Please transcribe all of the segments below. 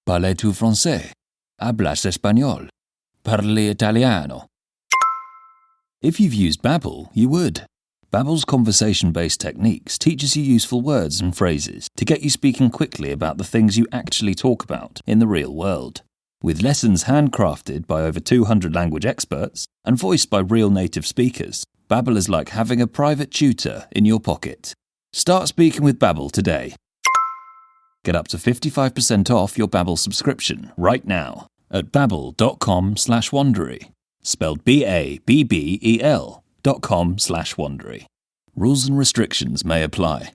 Parles-tu français? Hablas español? Parli italiano? If you've used Babbel, you would. Babbel's conversation-based techniques teaches you useful words and phrases to get you speaking quickly about the things you actually talk about in the real world. With lessons handcrafted by over 200 language experts and voiced by real native speakers, Babbel is like having a private tutor in your pocket. Start speaking with Babbel today. Get up to 55% off your Babbel subscription right now at babbel.com/Wondery. Spelled BABBEL.com/Wondery. Rules and restrictions may apply.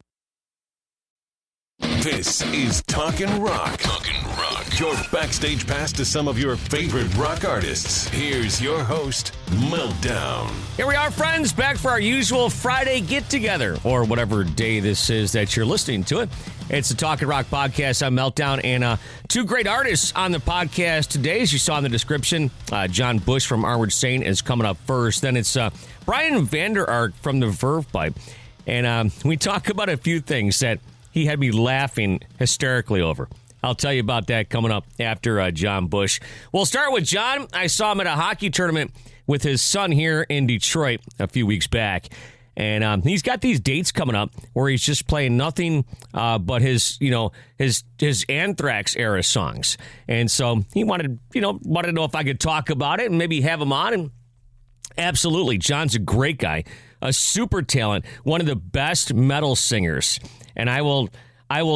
This is Talkin' Rock. Talkin' Rock. Your backstage pass to some of your favorite rock artists. Here's your host, Meltdown. Here we are, friends, back for our usual Friday get-together, or whatever day this is that you're listening to it. It's the Talkin' Rock podcast. I'm Meltdown, and two great artists on the podcast today. As you saw in the description, John Bush from Armored Saint is coming up first. Then it's Brian Vander Ark from the Verve pipe. And we talk about a few things that he had me laughing hysterically over. I'll tell you about that coming up after John Bush. We'll start with John. I saw him at a hockey tournament with his son here in Detroit a few weeks back. And he's got these dates coming up where he's just playing nothing but his Anthrax era songs. And so he wanted to know if I could talk about it and maybe have him on. And absolutely, John's a great guy, a super talent, one of the best metal singers. And I will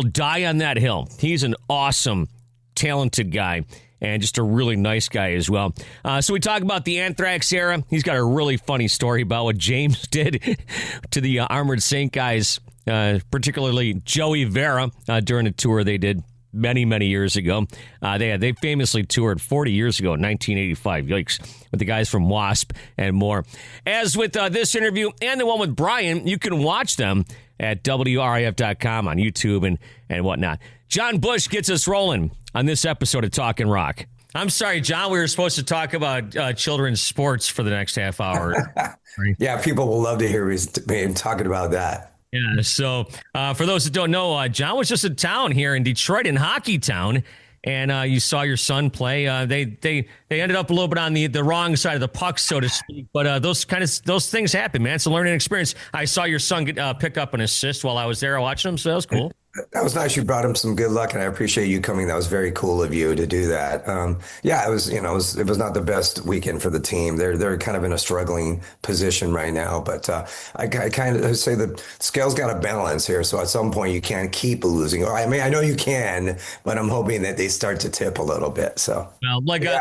die on that hill. He's an awesome, talented guy. And just a really nice guy as well. So we talk about the Anthrax era. He's got a really funny story about what James did to the Armored Saint guys, particularly Joey Vera, during a tour they did many, many years ago. They famously toured 40 years ago in 1985, yikes, with the guys from W.A.S.P and more. As with this interview and the one with Brian, you can watch them at WRIF.com on YouTube and whatnot. John Bush gets us rolling on this episode of Talkin' Rock. I'm sorry, John, we were supposed to talk about children's sports for the next half hour. Right? Yeah, people will love to hear me talking about that. Yeah, so for those that don't know, John was just in town here in Detroit, in Hockey Town, and you saw your son play. They ended up a little bit on the wrong side of the puck, so to speak, but those things happen, man. It's a learning experience. I saw your son pick up an assist while I was there watching him, so that was cool. That was nice. You brought him some good luck, and I appreciate you coming. That was very cool of you to do that. Yeah, it was not the best weekend for the team. They're kind of in a struggling position right now, but I kind of say the scale's got a balance here. So at some point you can't keep losing. I mean, I know you can, but I'm hoping that they start to tip a little bit. So well, like I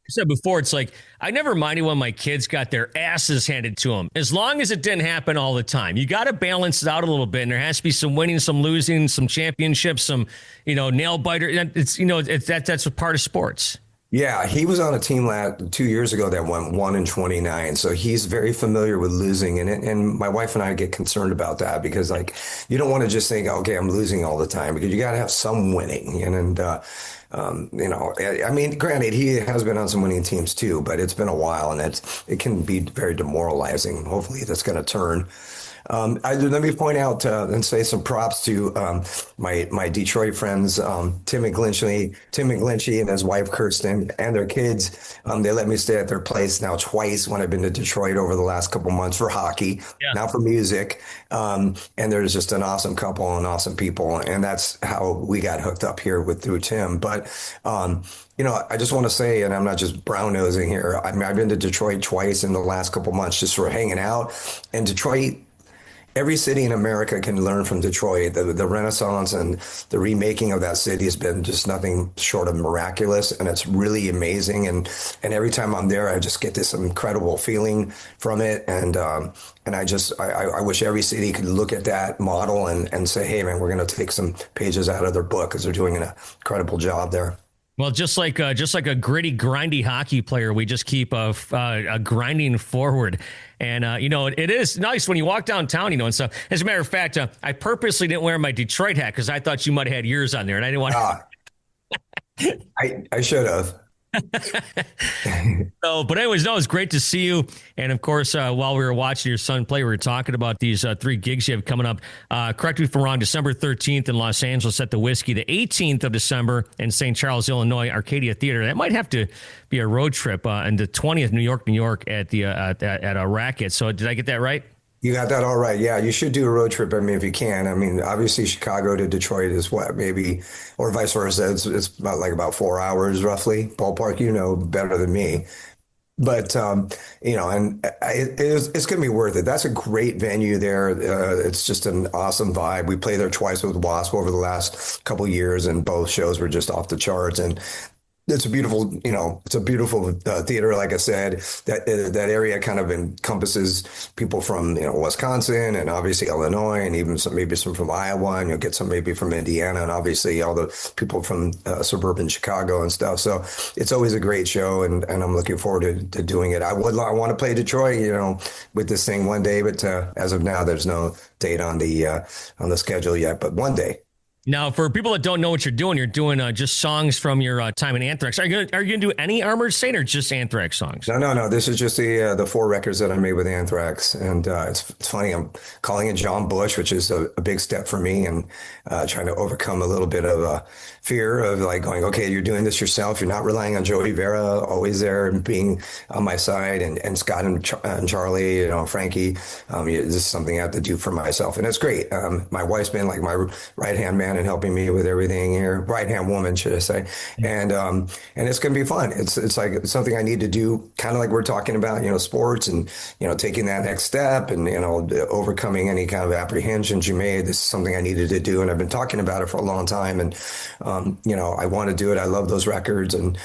said before, it's like I never minded when my kids got their asses handed to them, as long as it didn't happen all the time. You got to balance it out a little bit, and there has to be some winning, some losing, some championships, some nail biter. That's a part of sports. Yeah, he was on a team 2 years ago that went 1-29, so he's very familiar with losing, and my wife and I get concerned about that because you don't want to just think, okay, I'm losing all the time, because you got to have some winning, I mean, granted, he has been on some winning teams too, but it's been a while, and it can be very demoralizing. Hopefully, that's going to turn. Let me point out and say some props to my Detroit friends, Tim McGlinchey and his wife Kirsten and their kids. They let me stay at their place now twice when I've been to Detroit over the last couple months for hockey, now for music. And there's just an awesome couple and awesome people, and that's how we got hooked up here through Tim. But I just want to say, and I'm not just brown nosing here. I mean, I've been to Detroit twice in the last couple months just for hanging out, and Detroit. Every city in America can learn from Detroit. The Renaissance and the remaking of that city has been just nothing short of miraculous, and it's really amazing. And every time I'm there, I just get this incredible feeling from it. And I wish every city could look at that model and say, hey, man, we're going to take some pages out of their book, because they're doing an incredible job there. Well, just like a gritty, grindy hockey player, we just keep a grinding forward. And, it is nice when you walk downtown, and stuff. As a matter of fact, I purposely didn't wear my Detroit hat because I thought you might have had yours on there, and I didn't want to. I should have. So, but anyways, no, it's great to see you. And of course, while we were watching your son play, we were talking about these 3 gigs you have coming up. Correct me if I'm wrong, December 13th in Los Angeles at the Whiskey, the 18th of December in St. Charles, Illinois, Arcadia Theater. That might have to be a road trip. And the 20th, New York at the at a Racket. So did I get that right? You got that all right. Yeah, you should do a road trip. I mean, if you can. I mean, obviously Chicago to Detroit is what, maybe, or vice versa. It's about 4 hours roughly. Ballpark, you know better than me. But it's going to be worth it. That's a great venue there. It's just an awesome vibe. We played there twice with W.A.S.P over the last couple of years, and both shows were just off the charts. And it's a beautiful, theater. Like I said, that area kind of encompasses people from, Wisconsin and obviously Illinois, and even maybe some from Iowa, and you'll get some maybe from Indiana, and obviously all the people from suburban Chicago and stuff. So it's always a great show, and I'm looking forward to doing it. I want to play Detroit, with this thing one day, but as of now, there's no date on the schedule yet. But one day. Now, for people that don't know what you're doing just songs from your time in Anthrax. Are you gonna do any Armored Saint or just Anthrax songs? No. This is just the 4 records that I made with Anthrax, and it's funny. I'm calling it John Bush, which is a big step for me, and trying to overcome a little bit of a fear of like going, okay, you're doing this yourself. You're not relying on Joey Vera always there and being on my side, and Scott and Charlie, Frankie. This is something I have to do for myself, and it's great. My wife's been like my right hand man and helping me with everything here, right hand woman, should I say? And it's going to be fun. It's like something I need to do, kind of like we're talking about, sports and taking that next step and overcoming any kind of apprehensions you made. This is something I needed to do, and I've been talking about it for a long time. And I want to do it. I love those records, and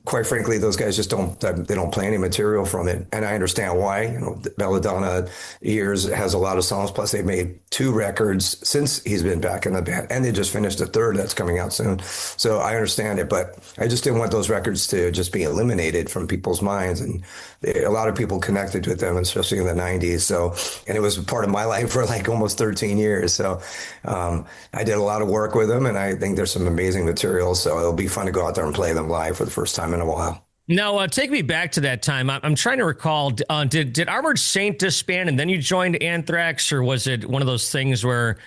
quite frankly, those guys just don't play any material from it, and I understand why. Belladonna Years has a lot of songs. Plus, they've made 2 records since he's been back in the band, and they just finished a 3rd that's coming out soon. So I understand it, but I just didn't want those records to just be eliminated from people's minds. And a lot of people connected with them, especially in the 90s. So, and it was part of my life for like almost 13 years. So I did a lot of work with them, and I think there's some amazing material. So it'll be fun to go out there and play them live for the first time in a while. Now, take me back to that time. I'm trying to recall, did Armored Saint disband and then you joined Anthrax, or was it one of those things where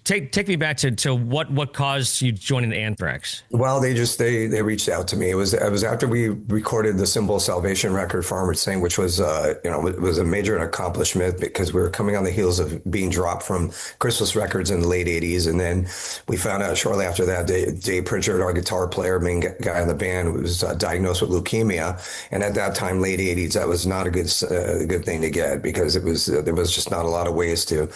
take me back to what caused you joining Anthrax? Well, they reached out to me. It was after we recorded the Symbol of Salvation record for Armored Saint, which was it was a major accomplishment because we were coming on the heels of being dropped from Chrysalis Records in the late '80s, and then we found out shortly after that Dave Pritchard, our guitar player, main guy in the band, was diagnosed with leukemia, and at that time, late '80s, that was not a good thing to get because there was just not a lot of ways to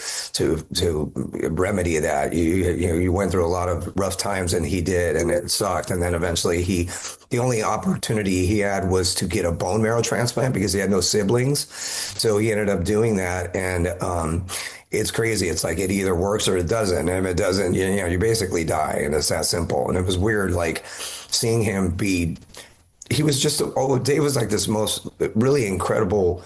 remedy that. You went through a lot of rough times, and he did, and it sucked. And then eventually the only opportunity he had was to get a bone marrow transplant because he had no siblings. So he ended up doing that. And it's crazy. It's like it either works or it doesn't. And if it doesn't, you basically die. And it's that simple. And it was weird, like seeing him he was just, Dave was like this most really incredible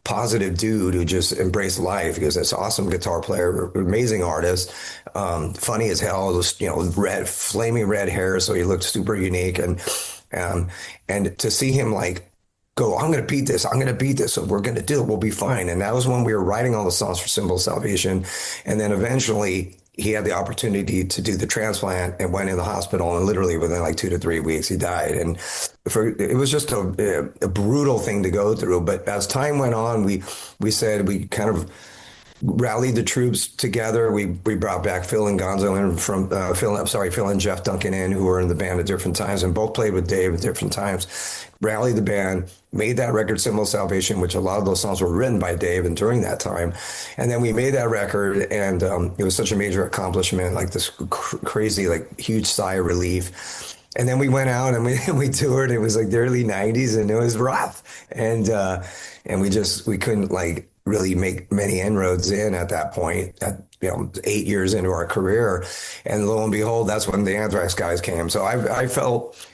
positive dude who just embraced life. He was this awesome guitar player, amazing artist, funny as hell, just, flaming red hair. So he looked super unique. And to see him like go, I'm going to beat this. So we're going to do it. We'll be fine. And that was when we were writing all the songs for Symbol of Salvation. And then eventually he had the opportunity to do the transplant and went in the hospital, and literally within like 2 to 3 weeks, he died. And it was just a brutal thing to go through. But as time went on, we said we kind of rallied the troops together. We brought back Phil and Gonzo in from Phil and Jeff Duncan in, who were in the band at different times and both played with Dave at different times. Rallied the band, made that record Symbol of Salvation, which a lot of those songs were written by Dave and during that time. And then we made that record, and it was such a major accomplishment, like this crazy, like huge sigh of relief. And then we went out and we toured. It was like the early 90s, and it was rough. And we couldn't like really make many inroads in at that point, 8 years into our career. And lo and behold, that's when the Anthrax guys came. So I felt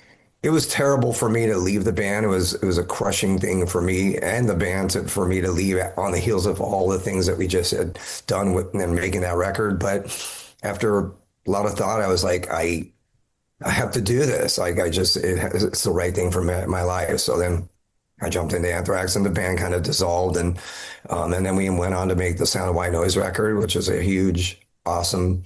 it was terrible for me to leave the band. It was a crushing thing for me and the band for me to leave on the heels of all the things that we just had done with and making that record. But after a lot of thought, I was like, I I have to do this. Like it's the right thing for my life. So then I jumped into Anthrax and the band kind of dissolved. And then we went on to make the Sound of White Noise record, which is a huge, awesome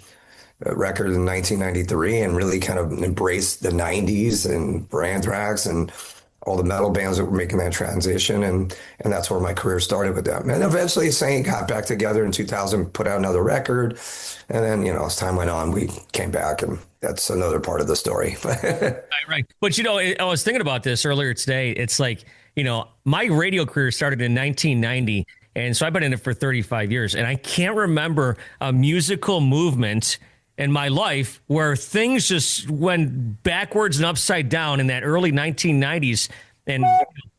record in 1993 and really kind of embraced the 90s and for Anthrax and all the metal bands that were making that transition. And that's where my career started with them. And eventually Saint got back together in 2000, put out another record. And then, as time went on, we came back and that's another part of the story. Right. But, I was thinking about this earlier today. It's like, my radio career started in 1990. And so I've been in it for 35 years. And I can't remember a musical movement in my life where things just went backwards and upside down in that early 1990s. And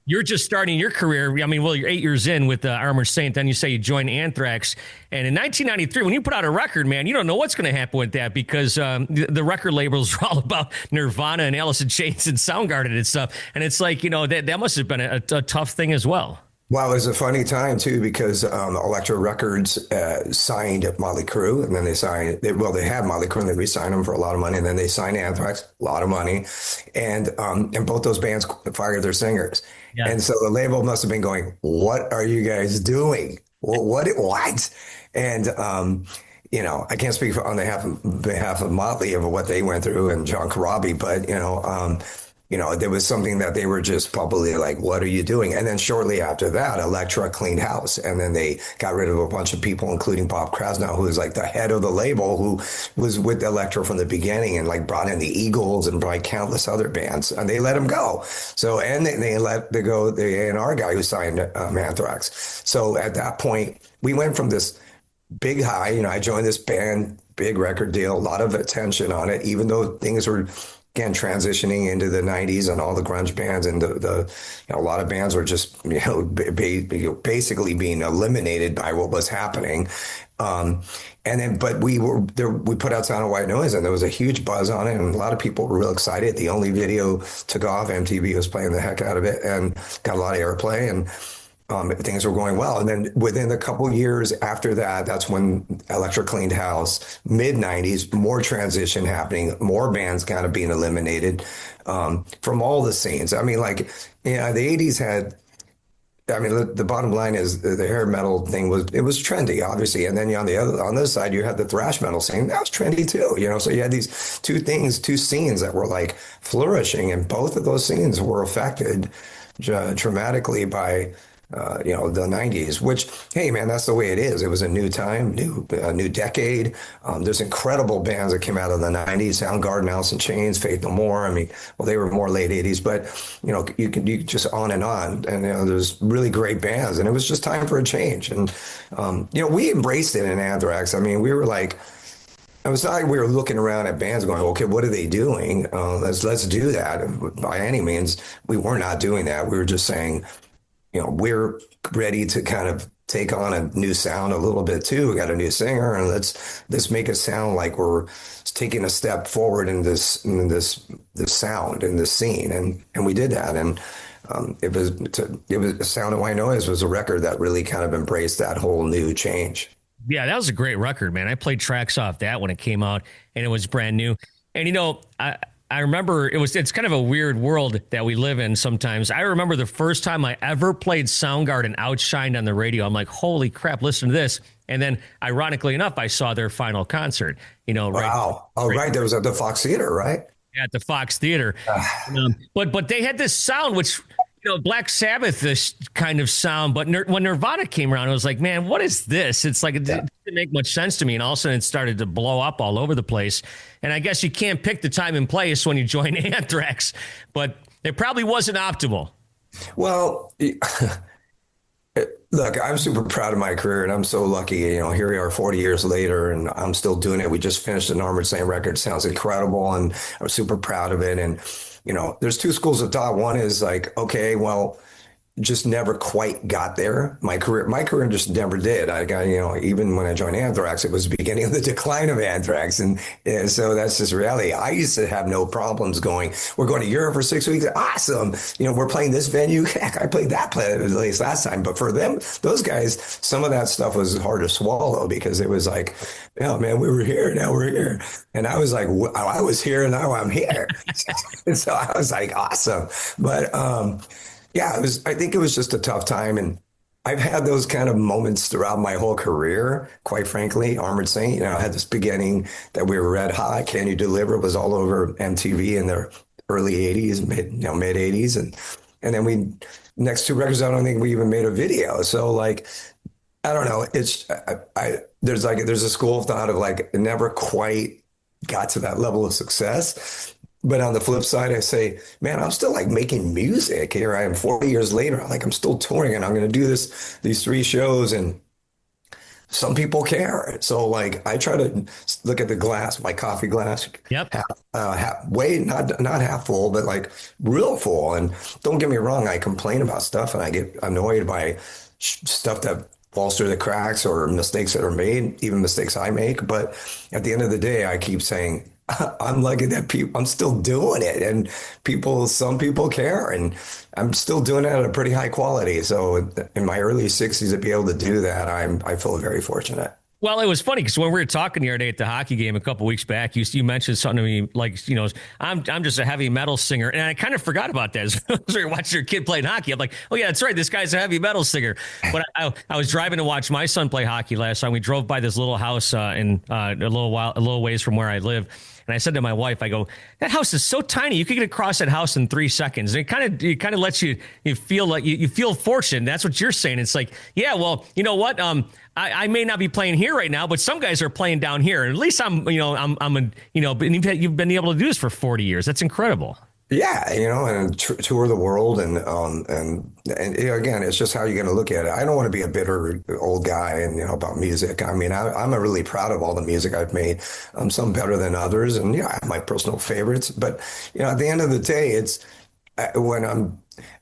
you're just starting your career. I mean, well, you're 8 years in with Armored Saint. Then you say you join Anthrax. And in 1993, when you put out a record, man, you don't know what's going to happen with that because the record labels are all about Nirvana and Alice in Chains and Soundgarden and stuff. And it's like, that must have been a tough thing as well. Well, it was a funny time, too, because Elektra Records signed Motley Crue, and then they had Motley Crue, and they re-signed them for a lot of money, and then they signed Anthrax, a lot of money, and both those bands fired their singers. Yeah. And so the label must have been going, what are you guys doing? What? And, I can't speak on behalf of Motley of what they went through and John Corabi, but, there was something that they were just probably like, what are you doing? And then shortly after that, Elektra cleaned house. And then they got rid of a bunch of people, including Bob Krasnow, who was like the head of the label, who was with Elektra from the beginning and like brought in the Eagles and brought countless other bands. And they let him go. So, and they let go the A&R guy who signed Anthrax. So at that point, we went from this big high. I joined this band, big record deal, a lot of attention on it, even though things were again transitioning into the 90s and all the grunge bands and a lot of bands were just basically being eliminated by what was happening. But we put out Sound of White Noise and there was a huge buzz on it and a lot of people were real excited. The only video took off. MTV was playing the heck out of it and got a lot of airplay and things were going well. And then within a couple years after that, that's when Elektra cleaned house, mid 90s, more transition happening, more bands kind of being eliminated from all the scenes. I mean, the 80s had, the bottom line is the hair metal thing was trendy, obviously. And then on the other side, you had the thrash metal scene. That was trendy too, So you had these two scenes that were like flourishing. And both of those scenes were affected dramatically by the 90s, which, hey, man, that's the way it is. It was a new time, a new decade. There's incredible bands that came out of the 90s, Soundgarden, Alice in Chains, Faith No More. They were more late 80s, but, you just on. And, there's really great bands. And it was just time for a change. And, we embraced it in Anthrax. We were like, it was not like we were looking around at bands going, okay, what are they doing? Let's do that. And by any means, we were not doing that. We were just saying, we're ready to kind of take on a new sound a little bit too. We got a new singer and let's make it sound like we're taking a step forward in this sound, in this scene. And we did that. And it was Sound of White Noise was a record that really kind of embraced that whole new change. Yeah, that was a great record, man. I played tracks off that when it came out and it was brand new. And, I remember it's kind of a weird world that we live in sometimes. I remember the first time I ever played Soundgarden outshined on the radio. I'm like, holy crap, listen to this. And then ironically enough, I saw their final concert, Wow. Right, oh, right. That was at the Fox Theater, right? Yeah, at the Fox Theater. But they had this sound, which, Black Sabbath, this kind of sound. But when Nirvana came around, I was like, man, what is this? It's like, it didn't make much sense to me. And all of a sudden it started to blow up all over the place. And I guess you can't pick the time and place when you join Anthrax, but it probably wasn't optimal. Well, look, I'm super proud of my career and I'm so lucky, here we are 40 years later and I'm still doing it. We just finished an Armored Saint record. Sounds incredible. And I'm super proud of it. And, there's two schools of thought. One is like, okay, well, just never quite got there. My career just never did. I got, even when I joined Anthrax, it was the beginning of the decline of Anthrax. And so that's just reality. I used to have no problems we're going to Europe for 6 weeks. Awesome. We're playing this venue. Heck, I played that place last time. But for them, those guys, some of that stuff was hard to swallow because it was like, oh man, we were here, now we're here. And I was like, I was here and now I'm here. And so I was like, awesome. But, yeah, I think it was just a tough time. And I've had those kind of moments throughout my whole career, quite frankly. Armored Saint, I had this beginning that we were red hot. Can You Deliver was all over MTV in the early 80s, mid 80s. And then next two records, I don't think we even made a video. So like, I don't know. There's a school of thought of like, it never quite got to that level of success. But on the flip side, I say, man, I'm still like making music. Here I am 40 years later. I'm still touring and I'm going to do these 3 shows and some people care. So like I try to look at the glass, my coffee glass, yep. not half full, but like real full. And don't get me wrong, I complain about stuff and I get annoyed by stuff that falls through the cracks or mistakes that are made, even mistakes I make. But at the end of the day, I keep saying, I'm lucky that I'm still doing it and some people care and I'm still doing it at a pretty high quality. So in my early 60s to be able to do that, I feel very fortunate. Well, it was funny because when we were talking the other day at the hockey game a couple of weeks back, you mentioned something to me like, I'm just a heavy metal singer. And I kind of forgot about that. As we were watching your kid playing hockey, I'm like, oh, yeah, that's right. This guy's a heavy metal singer. But I was driving to watch my son play hockey last time. We drove by this little house in a little ways from where I live. And I said to my wife, I go, that house is so tiny. You could get across that house in 3 seconds. And it kind of lets you feel like you feel fortunate. That's what you're saying. It's like, yeah, well, you know what? I may not be playing here right now, but some guys are playing down here. And at least you've been able to do this for 40 years. That's incredible. Yeah, and tour the world and again, it's just how you're going to look at it. I don't want to be a bitter old guy and about music. I mean, I'm really proud of all the music I've made. Some better than others, and I have my personal favorites. But at the end of the day, it's I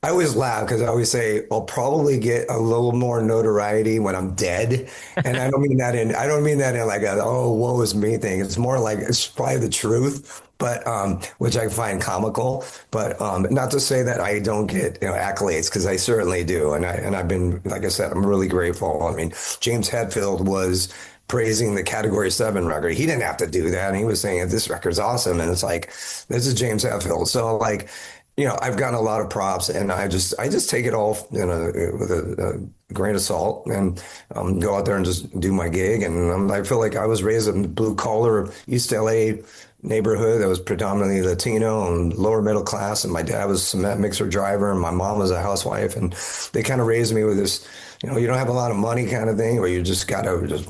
always laugh because I always say I'll probably get a little more notoriety when I'm dead, and I don't mean that in like a woe is me thing. It's more like it's probably the truth. But which I find comical, but not to say that I don't get accolades because I certainly do, and I've been, like I said, I'm really grateful. I mean, James Hetfield was praising the Category 7 record. He didn't have to do that, and he was saying this record's awesome, and it's like this is James Hetfield, so like. I've gotten a lot of props, and I just take it all with a grain of salt, and go out there and just do my gig. And I feel like I was raised in blue collar East LA neighborhood that was predominantly Latino and lower middle class, and my dad was a cement mixer driver, and my mom was a housewife, and they kind of raised me with this, you don't have a lot of money kind of thing, where you just gotta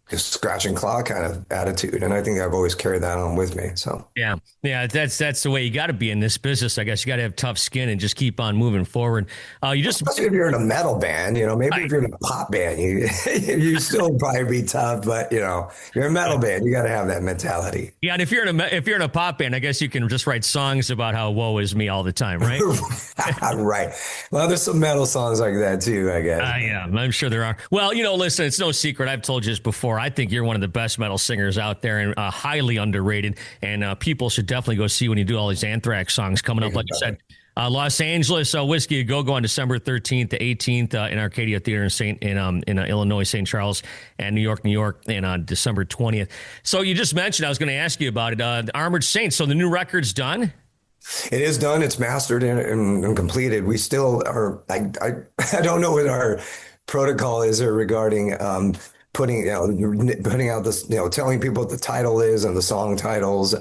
just scratch and claw kind of attitude. And I think I've always carried that on with me. So yeah, that's the way you got to be in this business. I guess you got to have tough skin and just keep on moving forward. Especially if you're in a metal band, maybe if you're in a pop band, you still probably be tough, but you're a metal band, you got to have that mentality. Yeah, and if you're in a pop band, I guess you can just write songs about how woe is me all the time, right? Right. Well, there's some metal songs like that too, I guess. Yeah, I'm sure there are. Well, listen, it's no secret. I've told you this before. I think you're one of the best metal singers out there and highly underrated. And people should definitely go see when you do all these Anthrax songs coming up. Like you said, Los Angeles Whiskey A Go-Go on December 13th to 18th in Arcadia Theater in Illinois, St. Charles, and New York, and on December 20th. So you just mentioned, I was going to ask you about it, the Armored Saint. So the new record's done? It is done. It's mastered and completed. We still are. I don't know what our protocol is regarding putting out this, telling people what the title is and the song titles.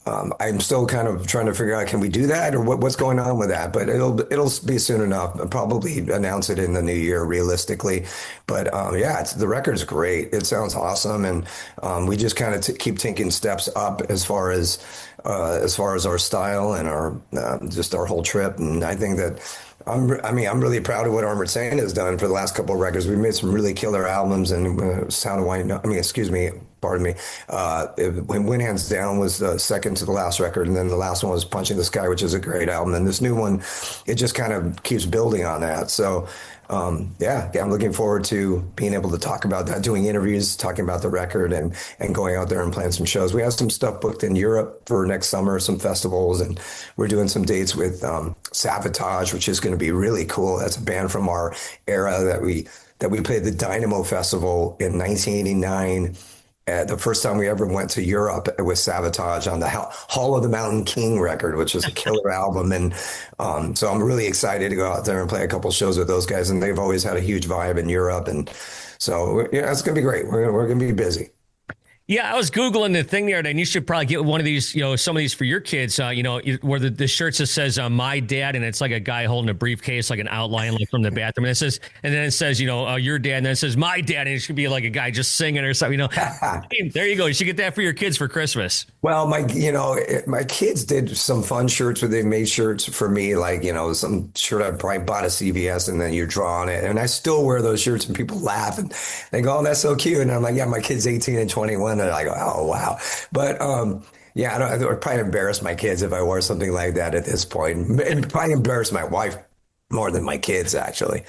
I'm still kind of trying to figure out, can we do that or what's going on with that? But it'll be soon enough. I'll probably announce it in the new year, realistically. But the record's great. It sounds awesome, and we just kind of keep taking steps up as far as our style and our just our whole trip. And I think that I'm really proud of what Armored Saint has done for the last couple of records. We've made some really killer albums, and Sound of White. pardon me. When Win Hands Down was the second to the last record, and then the last one was Punching the Sky, which is a great album. And this new one, it just kind of keeps building on that. So, yeah, I'm looking forward to being able to talk about that, doing interviews, talking about the record, and going out there and playing some shows. We have some stuff booked in Europe for next summer, some festivals, and we're doing some dates with Sabotage, which is going to be really cool. That's a band from our era that we played the Dynamo Festival in 1989. The first time we ever went to Europe with Sabotage on the Hall of the Mountain King record, which is a killer album. And so I'm really excited to go out there and play a couple shows with those guys. And they've always had a huge vibe in Europe. And so, yeah, it's going to be great. We're going to be busy. Yeah, I was Googling the thing there, and you should probably get one of these, some of these for your kids, where the shirt just says my dad, and it's like a guy holding a briefcase, like an outline like from the bathroom. And then it says, your dad, and then it says my dad, and it should be like a guy just singing or something, There you go. You should get that for your kids for Christmas. Well, my kids did some fun shirts where they made shirts for me, like, some shirt I probably bought at CVS, and then you draw on it. And I still wear those shirts, and people laugh, and they go, oh, that's so cute. And I'm like, yeah, my kid's 18 and 21. And I go, oh, wow. But yeah, I would probably embarrass my kids if I wore something like that at this point, and probably embarrass my wife more than my kids, actually.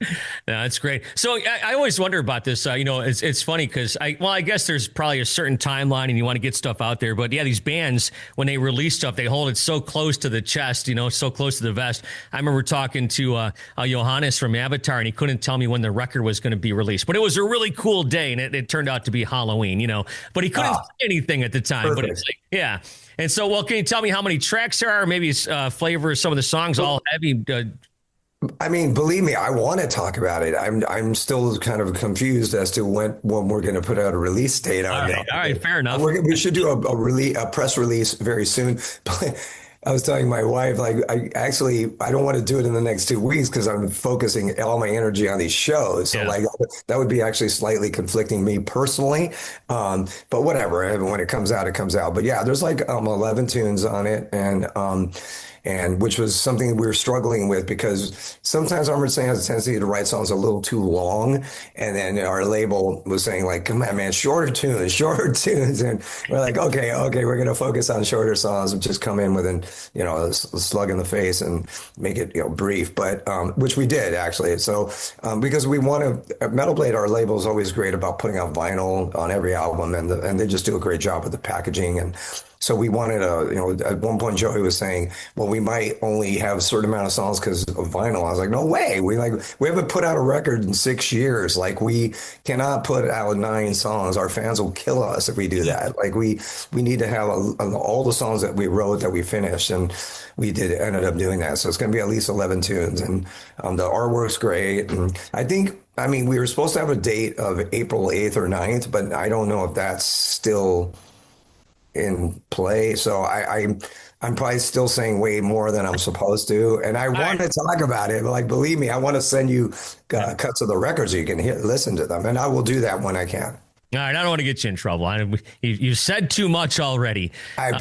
No, that's great. So I always wonder about this. It's funny because I guess there's probably a certain timeline and you want to get stuff out there. But yeah, these bands, when they release stuff, they hold it so close to the chest, so close to the vest. I remember talking to Johannes from Avatar, and he couldn't tell me when the record was going to be released. But it was a really cool day, and it turned out to be Halloween, But he couldn't say anything at the time. Perfect. But it's like, yeah. And so, well, can you tell me how many tracks there are? Maybe flavor of some of the songs, all heavy. I mean, believe me, I want to talk about it. I'm still kind of confused as to when we're going to put out a release date on it. All right, fair enough. We should do a press release very soon. I was telling my wife, like, I don't want to do it in the next 2 weeks because I'm focusing all my energy on these shows. So like that would be actually slightly conflicting me personally. But whatever, when it comes out, it comes out. But yeah, there's like 11 tunes on it, and which was something we were struggling with because sometimes Armored Saint has a tendency to write songs a little too long. And then our label was saying, like, come on, man, shorter tunes. And we're like, okay, we're going to focus on shorter songs and just come in with a slug in the face and make it, brief. But, which we did actually. So, because we want to, Metal Blade, our label is always great about putting out vinyl on every album, and they just do a great job with the packaging. And so we wanted at one point Joey was saying, well, we might only have a certain amount of songs because of vinyl. I was like, no way. We haven't put out a record in 6 years. Like, we cannot put out 9 songs. Our fans will kill us if we do that. Like, we need to have all the songs that we wrote that we finished, and we ended up doing that. So it's going to be at least 11 tunes, and the artwork's great. And we were supposed to have a date of April 8th or 9th, but I don't know if that's still in play. So I'm probably still saying way more than I'm supposed to. And I want to talk about it. Like, believe me, I want to send you cuts of the records so you can listen to them. And I will do that when I can. All right. I don't want to get you in trouble. You said too much already. I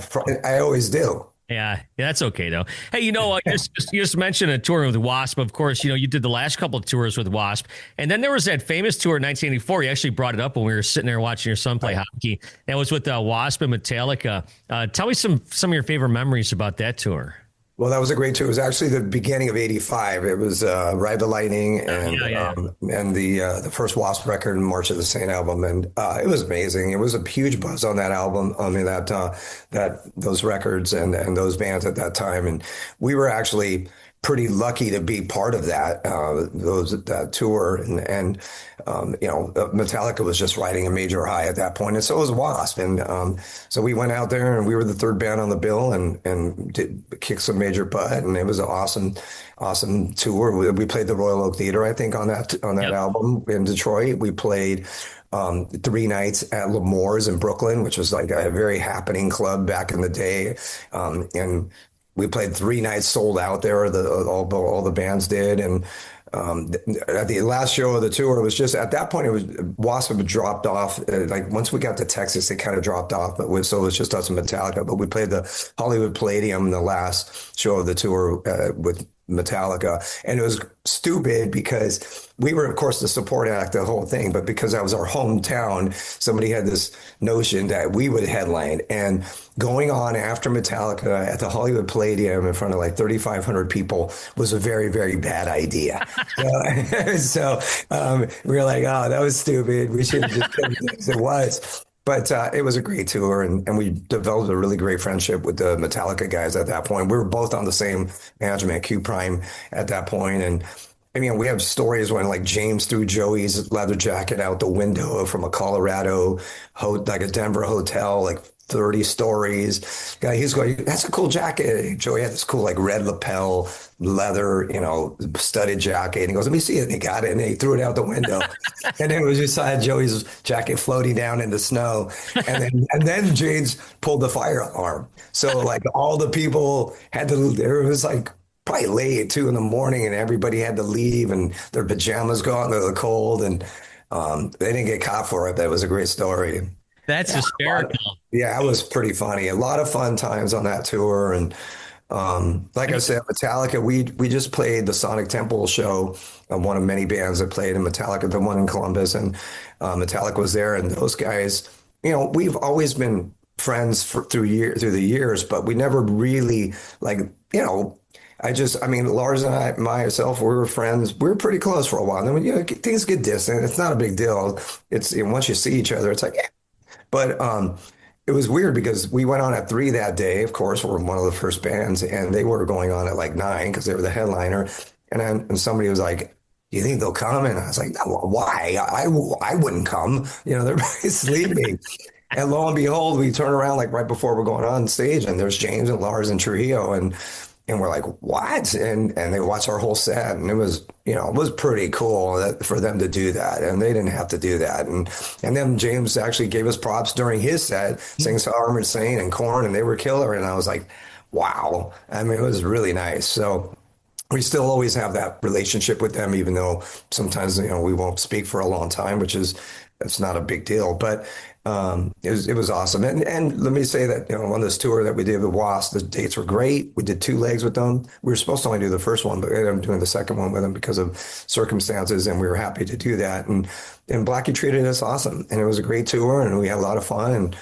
always do. Yeah, that's okay though. Hey, you just mentioned a tour with W.A.S.P. Of course, you did the last couple of tours with W.A.S.P. And then there was that famous tour in 1984. You actually brought it up when we were sitting there watching your son play hockey. That was with W.A.S.P. and Metallica. Tell me some of your favorite memories about that tour. Well, that was a great tour. It was actually the beginning of '85. It was Ride the Lightning and the first W.A.S.P. record, March of the Saint album, and it was amazing. It was a huge buzz on that album. I mean, those records and those bands at that time, and we were actually pretty lucky to be part of that tour, and Metallica was just riding a major high at that point, and so was W.A.S.P. And so we went out there, and we were the third band on the bill, and kicked some major butt, and it was an awesome tour. We played the Royal Oak Theater, I think, on that album in Detroit. We played 3 nights at L'Amour's in Brooklyn, which was like a very happening club back in the day, and we played 3 nights sold out there. All the bands did, and at the last show of the tour, it was just at that point, it was W.A.S.P. had dropped off. Like, once we got to Texas, it kind of dropped off. So it was just us and Metallica. But we played the Hollywood Palladium, the last show of the tour, with Metallica. And it was stupid because we were, of course, the support act, the whole thing. But because that was our hometown, somebody had this notion that we would headline. And going on after Metallica at the Hollywood Palladium in front of like 3,500 people was a very, very bad idea. So we were like, oh, that was stupid. We should have just kept it as it was. But it was a great tour, and we developed a really great friendship with the Metallica guys at that point. We were both on the same management, Q Prime, at that point. And I mean, we have stories when like James threw Joey's leather jacket out the window from a Colorado, like a Denver hotel, like 30 stories. Guy, he's going, that's a cool jacket. Joey had this cool like red lapel leather, studded jacket. And he goes, let me see it. And he got it and he threw it out the window. And then it was just Joey's jacket floating down in the snow. And then James pulled the fire alarm. So like all the people had to, there was like probably late at 2 a.m. and everybody had to leave and their pajamas go out into the cold. And they didn't get caught for it. That was a great story. That's hysterical. Yeah, it was pretty funny. A lot of fun times on that tour. And like I said, Metallica, we just played the Sonic Temple show, one of many bands that played in Metallica, the one in Columbus, and Metallica was there. And those guys, we've always been friends through the years, but we never really Lars and myself, we were friends. We were pretty close for a while. And then things get distant. It's not a big deal. It's once you see each other, it's like, yeah. But it was weird because we went on at 3 that day. Of course, we're one of the first bands, and they were going on at like 9 because they were the headliner. And somebody was like, "Do you think they'll come?" And I was like, "No, why? I wouldn't come. They're sleeping." And lo and behold, we turn around like right before we're going on stage, and there's James and Lars and Trujillo, and we're like, what? And they watched our whole set, and it was, it was pretty cool for them to do that, and they didn't have to do that. And then James actually gave us props during his set, saying so Armored Saint and Korn, and they were killer. And I was like, wow. I mean, it was really nice. So we still always have that relationship with them, even though sometimes, we won't speak for a long time, it's not a big deal. But it was awesome. And let me say that, on this tour that we did with W.A.S.P, the dates were great. We did 2 legs with them. We were supposed to only do the first one, but we ended up doing the second one with them because of circumstances, and we were happy to do that. And Blackie treated us awesome, and it was a great tour, and we had a lot of fun. And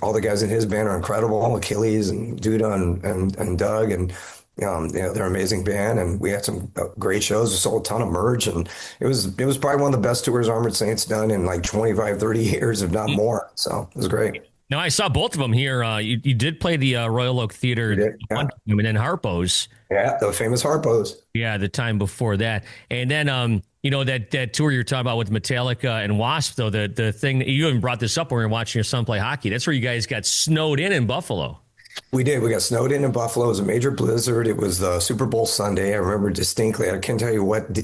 all the guys in his band are incredible, Achilles and Duda and Doug, and they're an amazing band, and we had some great shows. We sold a ton of merch, and it was probably one of the best tours Armored Saint's done in like 25, 30 years, if not more. So it was great. Now, I saw both of them here. You did play the Royal Oak Theater, and then Harpo's. Yeah, the famous Harpo's. Yeah, the time before that. And then, that tour you're talking about with Metallica and W.A.S.P, though, the thing that you even brought this up when we were watching your son play hockey. That's where you guys got snowed in Buffalo. We did. We got snowed in Buffalo. It was a major blizzard. It was the Super Bowl Sunday. I remember distinctly. I can't tell you what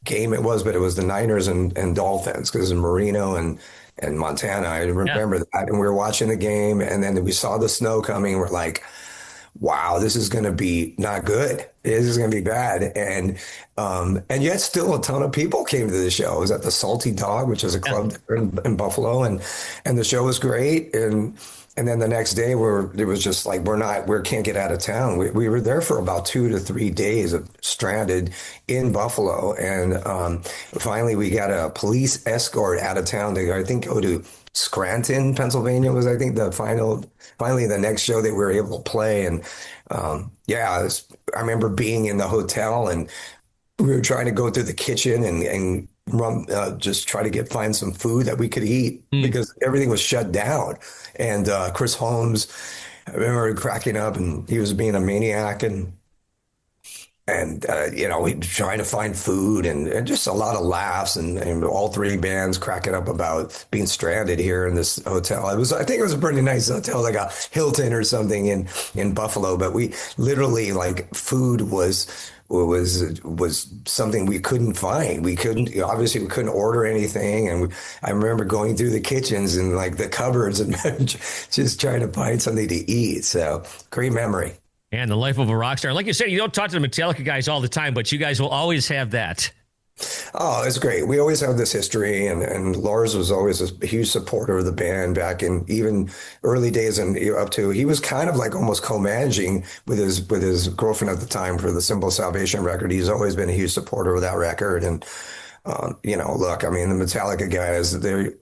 game it was, but it was the Niners and Dolphins, because it was in Marino and Montana. I remember that. And we were watching the game, and then we saw the snow coming. We're like, wow, this is going to be not good. This is going to be bad. And yet still a ton of people came to the show. It was at the Salty Dog, which is a club there in Buffalo. And the show was great. And then the next day, it was just like, we can't get out of town. We were there for about 2 to 3 days of stranded in Buffalo. And finally, we got a police escort out of town to, I think, go to Scranton, Pennsylvania was, I think, finally the next show that we were able to play. And I remember being in the hotel, and we were trying to go through the kitchen and just try to find some food that we could eat because everything was shut down. And Chris Holmes, I remember cracking up, and he was being a maniac, and we trying to find food and just a lot of laughs and all 3 bands cracking up about being stranded here in this hotel. I think it was a pretty nice hotel, like a Hilton or something in Buffalo, but we literally, like, food was something we couldn't find. We couldn't order anything. And I remember going through the kitchens and like the cupboards and just trying to find something to eat. So great memory. And the life of a rock star. Like you said, you don't talk to the Metallica guys all the time, but you guys will always have that. Oh, it's great. We always have this history, and Lars was always a huge supporter of the band back in even early days and up to he was kind of like almost co-managing with his girlfriend at the time for the Symbol of Salvation record. He's always been a huge supporter of that record, and look, I mean, the Metallica guys, they're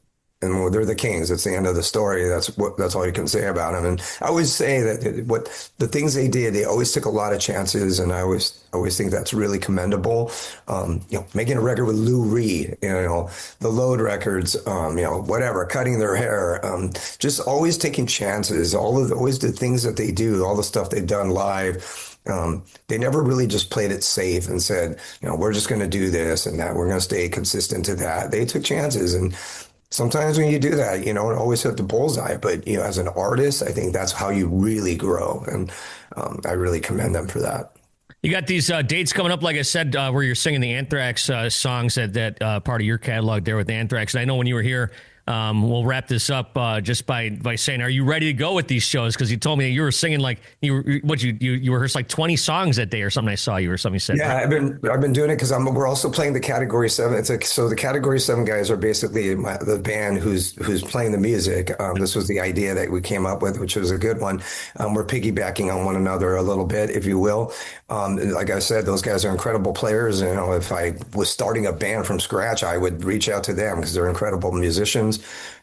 the kings. It's the end of the story. That's all you can say about them. And I always say that what the things they did, they always took a lot of chances, and I always think that's really commendable. Making a record with Lou Reed, the Load records, whatever, cutting their hair, just always taking chances. Always the things that they do, all the stuff they've done live. They never really just played it safe and said, we're just going to do this and that. We're going to stay consistent to that. They took chances, and sometimes when you do that, it always hit the bullseye. But, as an artist, I think that's how you really grow. And I really commend them for that. You got these dates coming up, like I said, where you're singing the Anthrax songs that part of your catalog there with Anthrax. And I know when you were here, we'll wrap this up just by saying, are you ready to go with these shows? Because you told me that you were singing like you rehearsed like 20 songs that day or something. I saw you or something you said. Yeah, right? I've been doing it because we're also playing the Category 7. So the Category 7 guys are basically the band who's playing the music. This was the idea that we came up with, which was a good one. We're piggybacking on one another a little bit, if you will. Like I said, those guys are incredible players. If I was starting a band from scratch, I would reach out to them because they're incredible musicians.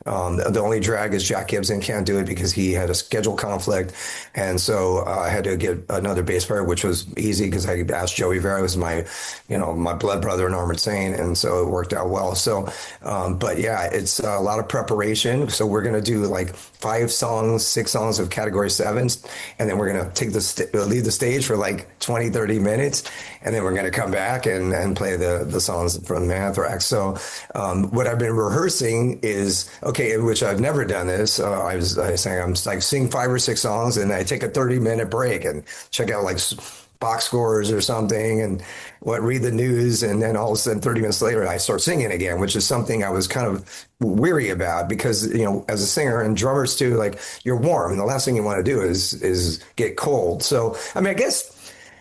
The only drag is Jack Gibson can't do it because he had a schedule conflict. And so I had to get another bass player, which was easy because I asked Joey Vera, who's my blood brother in Armored Saint. And so it worked out well. So, but yeah, it's a lot of preparation. So we're going to do like 6 songs of Category 7s. And then we're going to leave the stage for like 20, 30 minutes. And then we're going to come back and play the songs from Anthrax. So what I've been rehearsing is, okay, which I've never done this. I was saying I'm like sing 5 or 6 songs and I take a 30-minute break and check out like box scores or something and read the news. And then all of a sudden 30 minutes later, I start singing again, which is something I was kind of weary about because, as a singer and drummers too, like you're warm and the last thing you want to do is get cold. So, I mean, I guess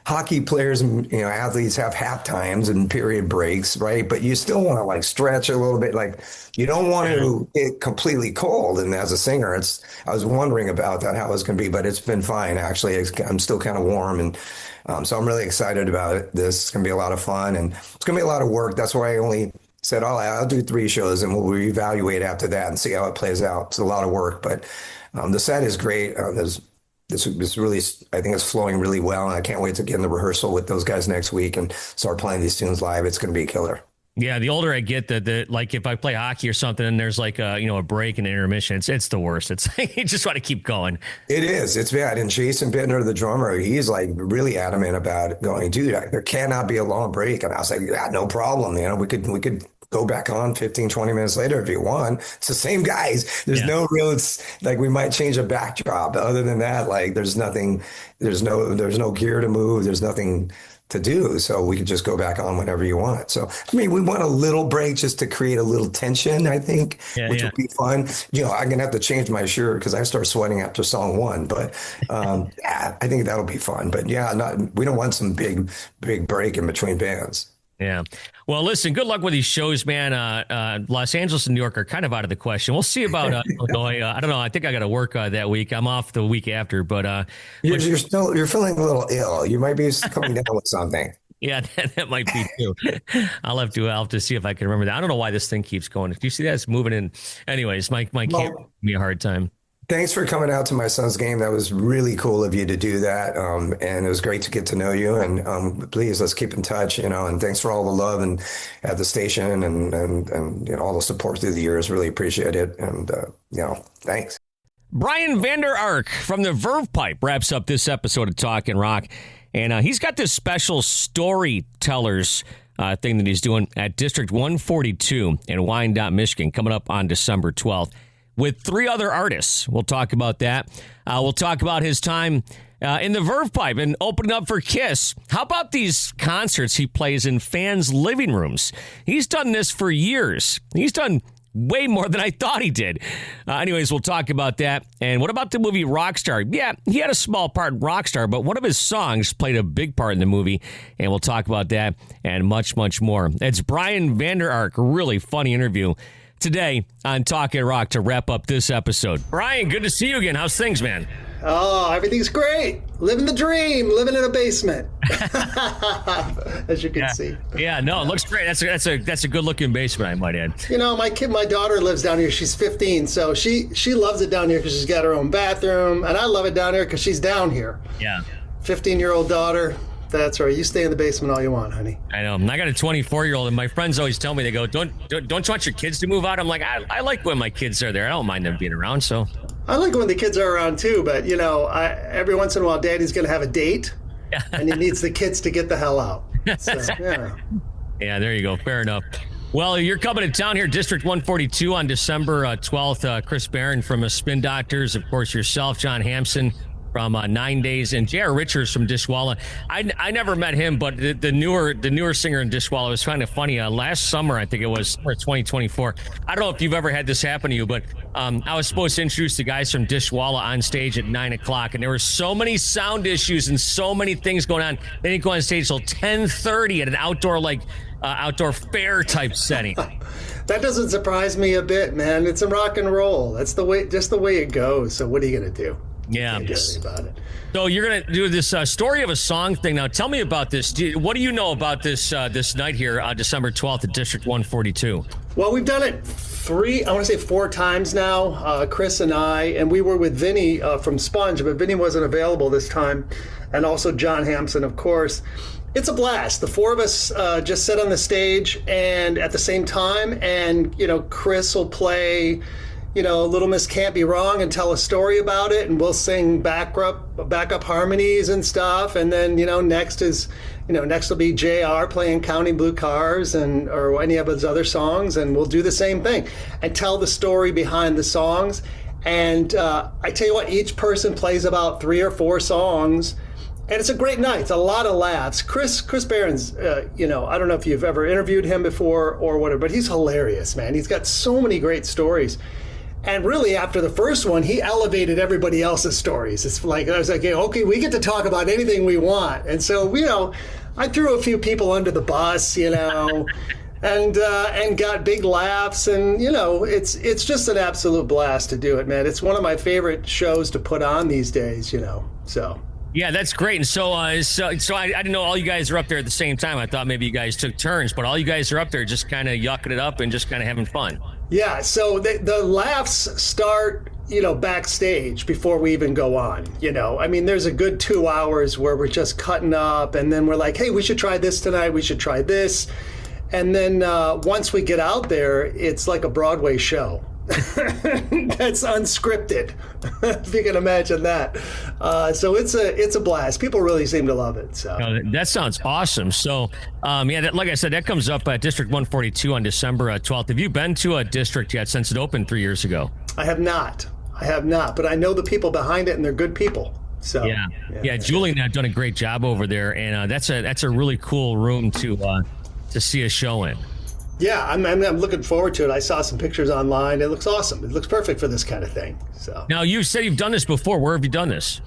hockey players and athletes have half times and period breaks, right? But you still want to like stretch a little bit. Like you don't want to get completely cold. And as a singer, I was wondering about that, how it was going to be, but it's been fine. Actually, I'm still kind of warm. And so I'm really excited about it. This is going to be a lot of fun and it's going to be a lot of work. That's why I only said, I'll do 3 shows and we'll reevaluate after that and see how it plays out. It's a lot of work, but the set is great. This really, I think it's flowing really well, and I can't wait to get in the rehearsal with those guys next week and start playing these tunes live. It's going to be a killer. Yeah, the older I get, like if I play hockey or something and there's like a break and an intermission, it's the worst. It's like you just want to keep going. It is. It's bad. And Jason Bittner, the drummer, he's like really adamant about going, dude, there cannot be a long break. And I was like, yeah, no problem. We could go back on 15, 20 minutes later if you want. It's the same guys. There's no real, it's like we might change a backdrop. Other than that, like there's nothing, there's no gear to move. There's nothing to do. So we could just go back on whenever you want. So, I mean, we want a little break just to create a little tension, I think, which would be fun. I'm going to have to change my shirt because I start sweating after song 1. But I think that'll be fun. But we don't want some big break in between bands. Yeah. Well, listen, good luck with these shows, man. Los Angeles and New York are kind of out of the question. We'll see about Illinois. I don't know. I think I got to work that week. I'm off the week after, but you're feeling a little ill. You might be coming down with something. Yeah, that might be too. I'll have to see if I can remember that. I don't know why this thing keeps going. If you see that, it's moving in. Anyways, my camera gave me a hard time. Thanks for coming out to my son's game. That was really cool of you to do that. And it was great to get to know you. And please, let's keep in touch, and thanks for all the love and at the station and all the support through the years. Really appreciate it. And, thanks. Brian Vander Ark from the Verve Pipe wraps up this episode of Talkin' Rock. And he's got this special storytellers thing that he's doing at District 142 in Wyandotte, Michigan, coming up on December 12th. With 3 other artists. We'll talk about that. We'll talk about his time in the Verve Pipe and opening up for Kiss. How about these concerts he plays in fans' living rooms? He's done this for years. He's done way more than I thought he did. Anyways, we'll talk about that. And what about the movie Rockstar? Yeah, he had a small part in Rockstar, but one of his songs played a big part in the movie. And we'll talk about that and much, much more. It's Brian Vander Ark, a really funny interview today on Talkin' Rock to wrap up this episode. Brian, good to see you again. How's things, man? Oh, everything's great. Living the dream, living in a basement, as you can see. Yeah, no, it looks great. That's a good looking basement, I might add. You know, my daughter lives down here. She's 15, so she loves it down here because she's got her own bathroom, and I love it down here because she's down here. Yeah. 15-year-old daughter. That's right. You stay in the basement all you want, honey. I know. I got a 24-year-old, and my friends always tell me, they go, don't you want your kids to move out? I'm like, I like when my kids are there. I don't mind them being around, so. I like when the kids are around, too, but, you know, every once in a while, Daddy's going to have a date, and he needs the kids to get the hell out. So, yeah. Yeah, there you go. Fair enough. Well, you're coming to town here, District 142 on December 12th. Chris Barron from Spin Doctors, of course, yourself, John Hampson from 9 Days, and J.R. Richards from Dishwalla. I never met him, but the newer singer in Dishwalla was kind of funny. Last summer, I think it was, or 2024. I don't know if you've ever had this happen to you, but I was supposed to introduce the guys from Dishwalla on stage at 9 o'clock, and there were so many sound issues and so many things going on. They didn't go on stage till 10:30 at an outdoor fair type setting. That doesn't surprise me a bit, man. It's a rock and roll. That's just the way it goes. So what are you going to do? Yeah. About it. So you're going to do this story of a song thing. Now, tell me about this. What do you know about this night here on December 12th at District 142? Well, we've done it 4 times now, Chris and I, and we were with Vinny from Sponge, but Vinny wasn't available this time, and also John Hampson, of course. It's a blast. The four of us just sit on the stage and at the same time, and, you know, Chris will play, you know, Little Miss Can't Be Wrong and tell a story about it, and we'll sing backup harmonies and stuff. And then, you know, next will be JR playing Counting Blue Cars or any of his other songs, and we'll do the same thing and tell the story behind the songs. And I tell you what, each person plays about 3 or 4 songs, and it's a great night. It's a lot of laughs. Chris Barron's, you know, I don't know if you've ever interviewed him before or whatever, but he's hilarious, man. He's got so many great stories. And really, after the first one, he elevated everybody else's stories. It's like, I was like, okay, we get to talk about anything we want. And so, you know, I threw a few people under the bus, you know, and got big laughs. And, you know, it's just an absolute blast to do it, man. It's one of my favorite shows to put on these days, you know, so. Yeah, that's great. And so I didn't know all you guys are up there at the same time. I thought maybe you guys took turns, but all you guys are up there just kind of yucking it up and just kind of having fun. Yeah, so the laughs start, you know, backstage before we even go on, you know. I mean, there's a good 2 hours where we're just cutting up, and then we're like, hey, we should try this tonight, we should try this. And then once we get out there, it's like a Broadway show. That's unscripted, if you can imagine that. So it's a blast. People really seem to love it. So that sounds awesome. So like I said, that comes up at District 142 on December 12th. Have you been to a district yet since it opened 3 years ago? I have not, but I know the people behind it, and they're good people. So yeah. Julie and I have done a great job over there, and that's a really cool room to see a show in. Yeah, I'm looking forward to it. I saw some pictures online. It looks awesome. It looks perfect for this kind of thing. So now, you said you've done this before. Where have you done this?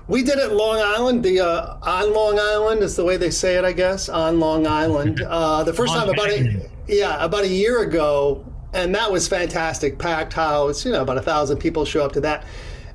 We did it in Long Island. On Long Island is the way they say it, I guess. On Long Island. The first time about a year ago, and that was fantastic. Packed house. You know, about 1,000 people show up to that.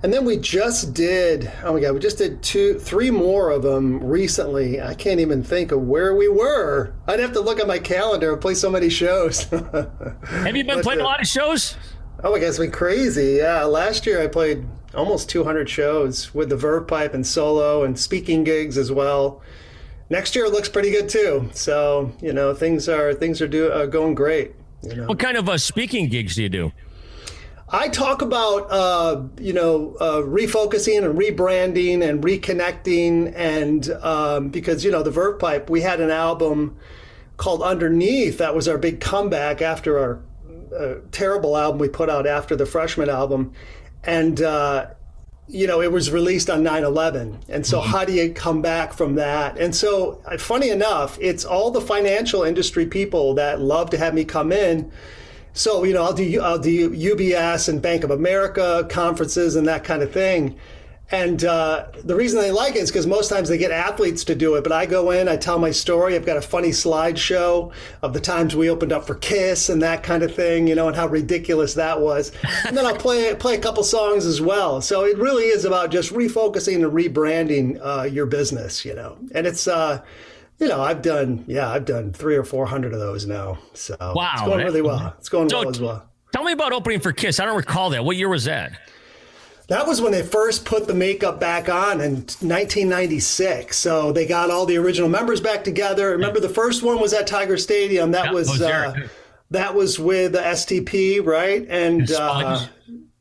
And then we just did, 3 more of them recently. I can't even think of where we were. I'd have to look at my calendar and play so many shows. Have you been playing a lot of shows? Oh my God, it's been crazy. Yeah, last year I played almost 200 shows with the Verve pipe and solo and speaking gigs as well. Next year it looks pretty good too. So, you know, things are going great. You know? What kind of speaking gigs do you do? I talk about, refocusing and rebranding and reconnecting. And because, you know, the Verve Pipe, we had an album called Underneath. That was our big comeback after our terrible album we put out after the Freshman album. And, it was released on 9/11. And so how do you come back from that? And so funny enough, it's all the financial industry people that love to have me come in So, I'll do UBS and Bank of America conferences and that kind of thing. And the reason they like it is because most times they get athletes to do it. But I go in, I tell my story. I've got a funny slideshow of the times we opened up for Kiss and that kind of thing, and how ridiculous that was. And then I'll play a couple songs as well. So it really is about just refocusing and rebranding your business, And it's, I've done 300 or 400 of those now. So wow, it's going really well. It's going well as well. Tell me about opening for Kiss. I don't recall that. What year was that? That was when they first put the makeup back on in 1996. So they got all the original members back together. Remember, the first one was at Tiger Stadium. That was with the STP, right? And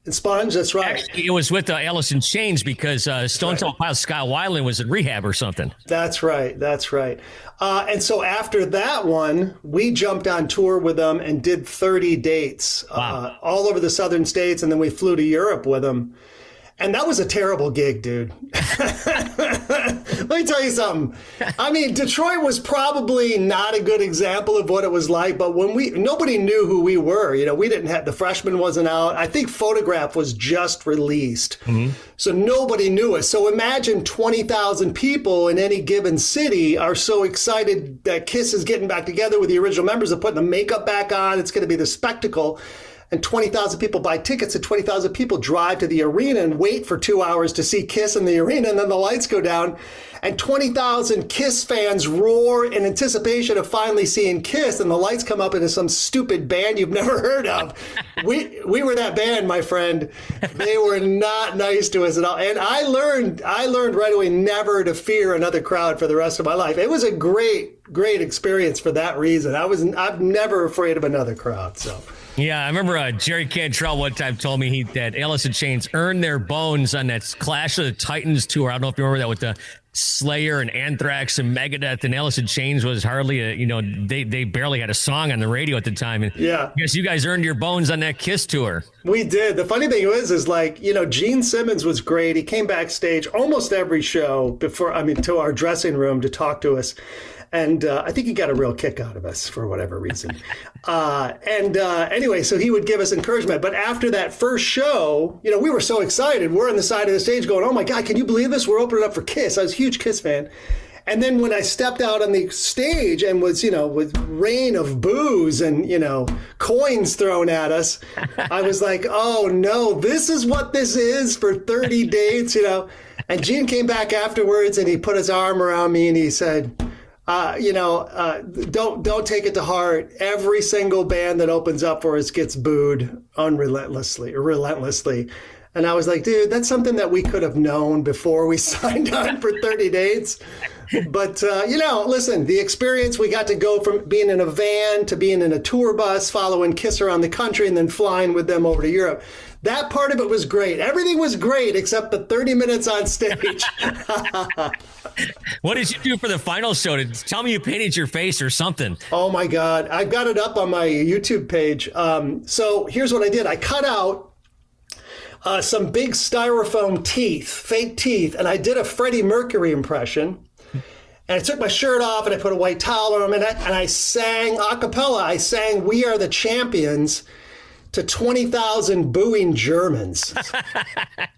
Sponge, that's right. Actually, it was with Alice in Chains because Stone Temple Pilots Scott Weiland was in rehab or something. That's right. And so after that one, we jumped on tour with them and did 30 dates all over the southern states, and then we flew to Europe with them. And that was a terrible gig, dude. Let me tell you something. I mean, Detroit was probably not a good example of what it was like, but nobody knew who we were. We didn't have, the Freshman wasn't out. I think Photograph was just released. Mm-hmm. So nobody knew us. So imagine 20,000 people in any given city are so excited that Kiss is getting back together with the original members and putting the makeup back on. It's going to be the spectacle. And 20,000 people buy tickets, and 20,000 people drive to the arena and wait for 2 hours to see Kiss in the arena, and then the lights go down, and 20,000 Kiss fans roar in anticipation of finally seeing Kiss, and the lights come up into some stupid band you've never heard of. We were that band, my friend. They were not nice to us at all. And I learned right away never to fear another crowd for the rest of my life. It was a great experience for that reason. I'm never afraid of another crowd, so. Yeah, I remember Jerry Cantrell one time told me that Alice in Chains earned their bones on that Clash of the Titans tour. I don't know if you remember that with the Slayer and Anthrax and Megadeth, and Alice in Chains was hardly they barely had a song on the radio at the time. And yeah, I guess you guys earned your bones on that Kiss tour. We did. The funny thing is like, Gene Simmons was great. He came backstage almost every show to our dressing room to talk to us. And I think he got a real kick out of us for whatever reason. Anyway, so he would give us encouragement. But after that first show, we were so excited. We're on the side of the stage going, oh, my God, can you believe this? We're opening up for Kiss. I was a huge Kiss fan. And then when I stepped out on the stage and was, with rain of booze and, coins thrown at us, I was like, oh, no, this is what this is for 30 dates, And Gene came back afterwards and he put his arm around me and he said, don't take it to heart. Every single band that opens up for us gets booed relentlessly. And I was like, dude, that's something that we could have known before we signed on for 30 dates. But, listen, the experience, we got to go from being in a van to being in a tour bus, following Kiss around the country, and then flying with them over to Europe. That part of it was great. Everything was great except the 30 minutes on stage. What did you do for the final show? Tell me you painted your face or something. Oh, my God. I've got it up on my YouTube page. So here's what I did. I cut out some big styrofoam teeth, fake teeth, and I did a Freddie Mercury impression. And I took my shirt off and I put a white towel on him and I sang a cappella. I sang We Are the Champions to 20,000 booing Germans.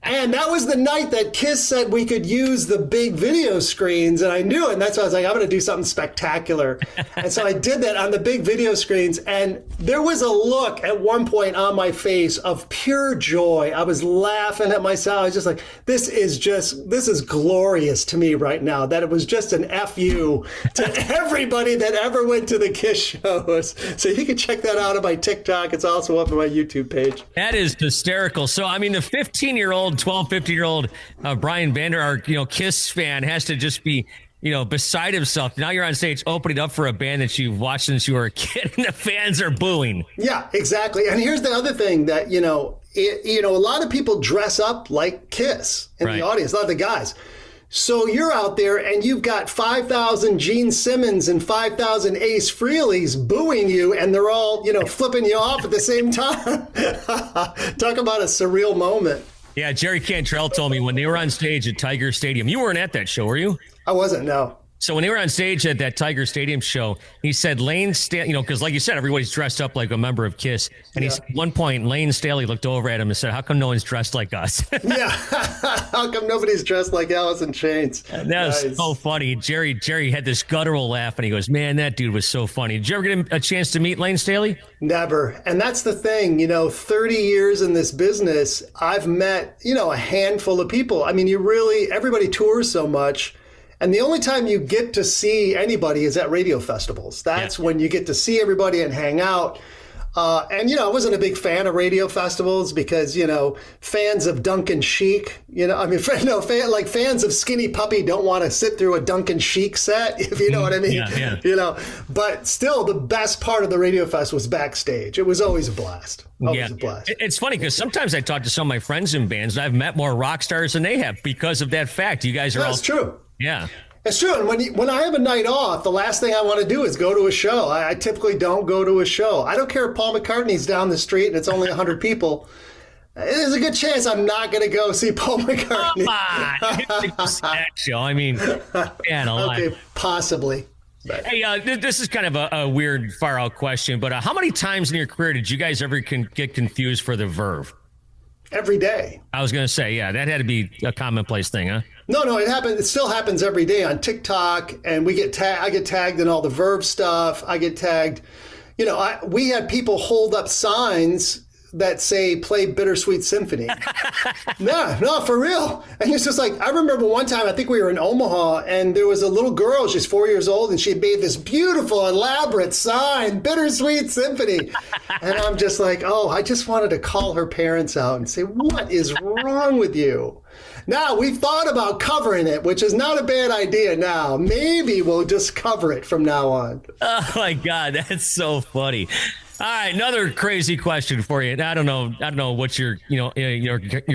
And that was the night that Kiss said we could use the big video screens, and I knew it, and that's why I was like, I'm going to do something spectacular. And so I did that on the big video screens, and there was a look at one point on my face of pure joy. I was laughing at myself. I was just like, this is glorious to me right now, that it was just an FU to everybody that ever went to the Kiss shows. So you can check that out on my TikTok. It's also up on my YouTube page. That is hysterical. So, I mean, the 15-year-old Brian Vander Ark, Kiss fan has to just be, beside himself. Now you're on stage opening up for a band that you've watched since you were a kid, and the fans are booing. Yeah, exactly. And here's the other thing that, a lot of people dress up like Kiss in the audience, a lot of the guys. So you're out there and you've got 5,000 Gene Simmons and 5,000 Ace Frehleys booing you, and they're all, flipping you off at the same time. Talk about a surreal moment. Yeah, Jerry Cantrell told me when they were on stage at Tiger Stadium. You weren't at that show, were you? I wasn't, no. So when they were on stage at that Tiger Stadium show, he said Lane Staley, because like you said, everybody's dressed up like a member of KISS. And he said at one point, Lane Staley looked over at him and said, how come no one's dressed like us? Yeah. How come nobody's dressed like Alice in Chains? That was so funny. Jerry had this guttural laugh, and he goes, man, that dude was so funny. Did you ever get a chance to meet Lane Staley? Never. And that's the thing, 30 years in this business, I've met, a handful of people. I mean, everybody tours so much. And the only time you get to see anybody is at radio festivals. That's when you get to see everybody and hang out. And I wasn't a big fan of radio festivals because, fans of Duncan Chic, fans of Skinny Puppy don't want to sit through a Duncan Chic set, if you know what I mean. Yeah. But still, the best part of the radio fest was backstage. It was always a blast. Always a blast. It's funny because sometimes I talk to some of my friends in bands, and I've met more rock stars than they have because of that fact. You guys are That's true. Yeah. It's true. And when I have a night off, the last thing I want to do is go to a show. I typically don't go to a show. I don't care if Paul McCartney's down the street and it's only 100 people. There's a good chance I'm not going to go see Paul McCartney. Come on. That show. I mean, man alive. Okay, possibly. But. Hey, this is kind of a weird, far-out question, but how many times in your career did you guys ever get confused for the Verve? Every day. I was going to say, yeah, that had to be a commonplace thing, huh? No, it happens. It still happens every day on TikTok, and I get tagged in all the Verve stuff. I get tagged. We had people hold up signs that say "Play Bittersweet Symphony." No, for real. And it's just like, I remember one time, I think we were in Omaha, and there was a little girl. She's 4 years old, and she made this beautiful, elaborate sign, "Bittersweet Symphony." And I'm just like, I just wanted to call her parents out and say, what is wrong with you? Now, we've thought about covering it, which is not a bad idea now. Maybe we'll just cover it from now on. Oh, my God. That's so funny. All right, another crazy question for you. I don't know what your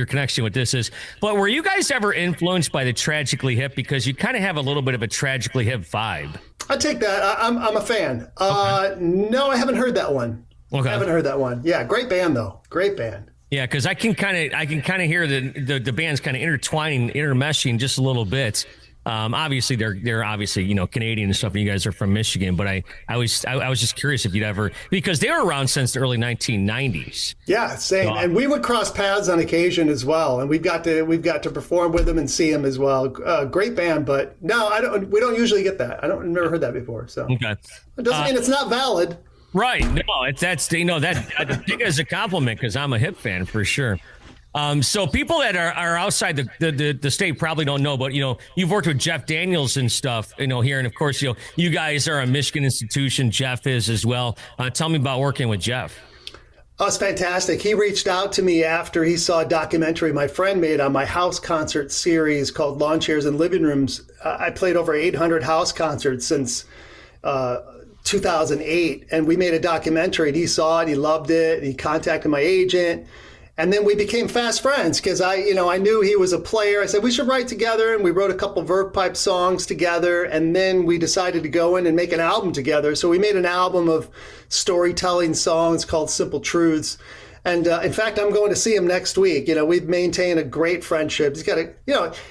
connection with this is, but were you guys ever influenced by the Tragically Hip? Because you kind of have a little bit of a Tragically Hip vibe. I take that. I'm a fan. Okay. No, I haven't heard that one. Okay. I haven't heard that one. Yeah, great band though. Great band. Yeah, because I can kind of hear the band's kind of intertwining, intermeshing just a little bit. Obviously they're obviously Canadian and stuff, and you guys are from Michigan, but I was just curious if you'd ever, because they were around since the early 1990s. Yeah, same. And we would cross paths on occasion as well, and we've got to perform with them and see them as well. Great band, but no, we don't usually get that. Never heard that before. So okay, it doesn't mean it's not valid. Right. No, I take it as a compliment because I'm a Hip fan for sure. So people that are outside the state probably don't know, but you've worked with Jeff Daniels and stuff, here, and of course you guys are a Michigan institution. Jeff is as well. Tell me about working with Jeff. Oh, it's fantastic. He reached out to me after he saw a documentary my friend made on my house concert series called Lawn Chairs and Living Rooms. I played over 800 house concerts since 2008, and we made a documentary, and he saw it, he loved it, and he contacted my agent, and then we became fast friends because I knew he was a player. I said we should write together, and we wrote a couple Verve Pipe songs together, and then we decided to go in and make an album together. So we made an album of storytelling songs called Simple Truths. And in fact, I'm going to see him next week. We've maintained a great friendship. He's got